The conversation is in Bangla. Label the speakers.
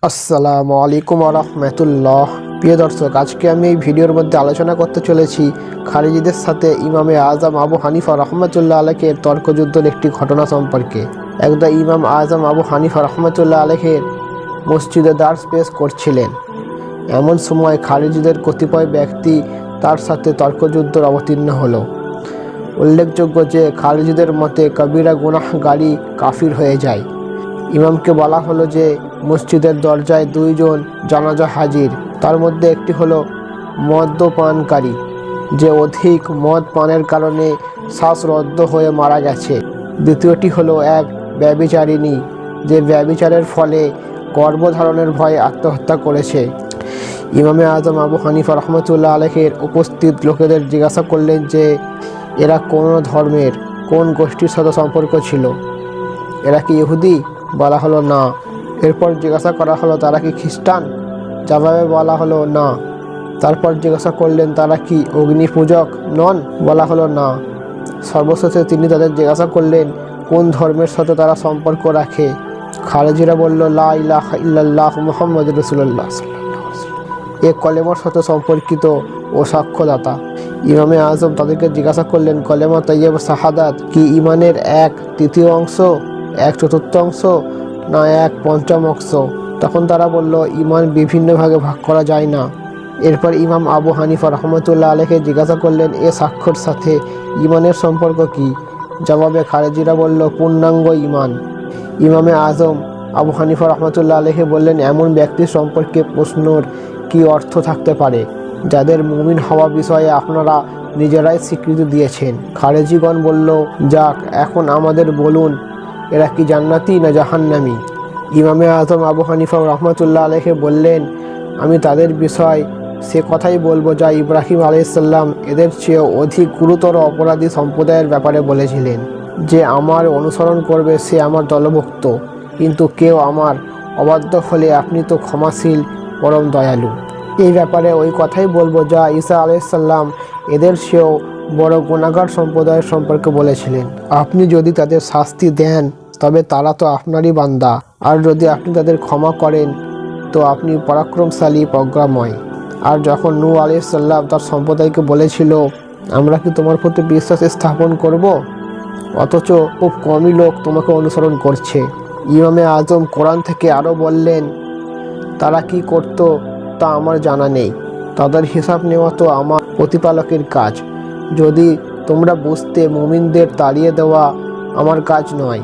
Speaker 1: আসসালামু আলাইকুম রহমতুল্লাহ। প্রিয় দর্শক, আজকে আমি এই ভিডিওর মধ্যে আলোচনা করতে চলেছি খারিজিদের সাথে ইমামে আজম আবু হানিফা রহমতুল্লাহ আলাইহের তর্কযুদ্ধের একটি ঘটনা সম্পর্কে। একদা ইমাম আজম আবু হানিফা রহমতুল্লাহ আলাইহের মসজিদে দার্স পেশ করছিলেন। এমন সময় খারিজিদের কতিপয় ব্যক্তি তার সাথে তর্কযুদ্ধে অবতীর্ণ হলো। উল্লেখযোগ্য যে খারিজিদের মতে কবিরা গুনাহগারী কাফির হয়ে যায়। ইমামকে বলা হলো যে মসজিদের দরজায় দুইজন জানাজা হাজির। তার মধ্যে একটি হলো মদ্যপানকারী, যে অধিক মদ পানের কারণে শ্বাসরুদ্ধ হয়ে মারা গেছে। দ্বিতীয়টি হলো এক ব্যভিচারিণী, যে ব্যভিচারের ফলে গর্ভধারণের ভয়ে আত্মহত্যা করেছে। ইমামে আজম আবু হানিফা রহমতুল্লাহ আলাইহের উপস্থিত লোকেদের জিজ্ঞাসা করলেন যে এরা কোন ধর্মের, কোন গোষ্ঠীর সাথে সম্পর্ক ছিল। এরা কি ইহুদি? বলা হলো না। এরপর জিজ্ঞাসা করা হলো তারা কি খ্রিস্টান? জবাবে বলা হলো না। তারপর জিজ্ঞাসা করলেন তারা কি অগ্নি পূজক নন? বলা হলো না। সর্বশেষে তিনি তাদের জিজ্ঞাসা করলেন কোন ধর্মের সাথে তারা সম্পর্ক রাখে। খারেজিরা বলল লা ইলাহা ইল্লাল্লাহ মুহাম্মাদুর রাসূলুল্লাহ সাল্লাল্লাহু আলাইহি ওয়াসাল্লাম, এ কলেমার সাথে সম্পর্কিত ও সাক্ষ্যদাতা। ইমামে আজম তাদেরকে জিজ্ঞাসা করলেন কলেমা তাইয়্যিবা শাহাদাত কি ইমানের এক তৃতীয় অংশ, এক চতুর্থ অংশ, না এক পঞ্চম অংশ? তখন তারা বলল ইমান বিভিন্ন ভাগে ভাগ করা যায় না। এরপর ইমাম আবু হানিফা রহমতুল্লাহ আলাইহি জিজ্ঞাসা করলেন এ সাক্ষ্যর সাথে ইমানের সম্পর্ক কি? জবাবে খারেজিরা বলল পূর্ণাঙ্গ ইমান। ইমামে আজম আবু হানিফা রহমতুল্লাহ আলাইহি বললেন এমন ব্যক্তির সম্পর্কে প্রশ্নর কি অর্থ থাকতে পারে যাদের মুমিন হওয়া বিষয়ে আপনারা নিজেরাই স্বীকৃতি দিয়েছেন? খারেজিগণ বলল যাক, এখন আমাদের বলুন এরা কি জান্নাতি না জাহান্নামী? ইমামে আজম আবু হানিফা রহমতুল্লাহ আলাইহি বললেন আমি তাদের বিষয় সে কথাই বলবো যা ইব্রাহিম আলাইহিসসালাম এদের চেয়েও অধিক গুরুতর অপরাধী সম্প্রদায়ের ব্যাপারে বলেছিলেন, যে আমার অনুসরণ করবে সে আমার দলভুক্ত, কিন্তু কেউ আমার অবাধ্য হলে আপনি তো ক্ষমাশীল পরম দয়ালু। এই ব্যাপারে ওই কথাই বলবো যা ঈসা আলাইহিসসালাম এদের চেয়েও বড় গুনাহগার সম্প্রদায়ের সম্পর্কে বলেছিলেন। আপনি যদি তাদের শাস্তি দেন তবে তারা তো আপনারই বান্দা, আর যদি আপনি তাদের ক্ষমা করেন তো আপনি পরাক্রমশালী প্রজ্ঞাময়। আর যখন নূহ আলাইহিসসালাম তার সম্প্রদায়কে বলেছিল আমরা কি তোমার প্রতি বিশ্বাস স্থাপন করব, অথচ খুব কমই লোক তোমাকে অনুসরণ করছে। ইমামে আজম কোরআন থেকে আরও বললেন তারা কি করত তা আমার জানা নেই, তাদের হিসাব নেওয়া তো আমার প্রতিপালকের কাজ। যদি তোমরা বুঝতে মুমিনদের তাড়িয়ে দেওয়া আমার কাজ নয়।